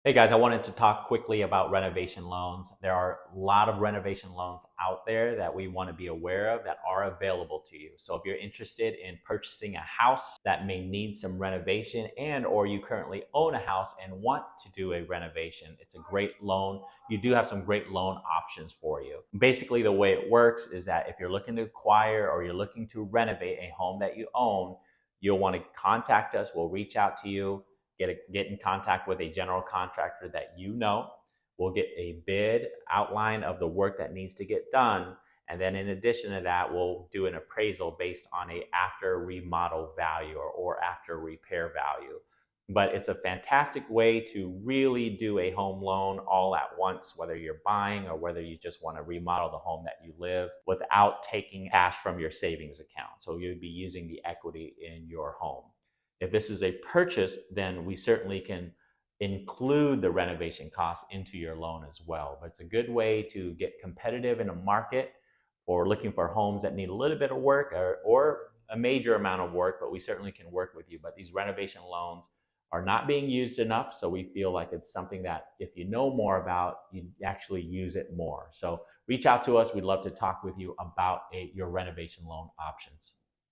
Hey guys, I wanted to talk quickly about renovation loans. There are a lot of renovation loans out there that we want to be aware of that are available to you. So if you're interested in purchasing a house that may need some renovation and or you currently own a house and want to do a renovation, it's a great loan. You do have some great loan options for you. Basically, the way it works is that if you're looking to acquire or you're looking to renovate a home that you own, you'll want to contact us. We'll reach out to you, get in contact with a general contractor that you know. We'll get a bid outline of the work that needs to get done. And then in addition to that, we'll do an appraisal based on a after remodel value or after repair value. But it's a fantastic way to really do a home loan all at once, whether you're buying or whether you just want to remodel the home that you live without taking cash from your savings account. So you'd be using the equity in your home. If this is a purchase, then we certainly can include the renovation costs into your loan as well. But it's a good way to get competitive in a market or looking for homes that need a little bit of work or a major amount of work, but we certainly can work with you. But these renovation loans are not being used enough, so we feel like it's something that if you know more about, you actually use it more. So reach out to us. We'd love to talk with you about your renovation loan options.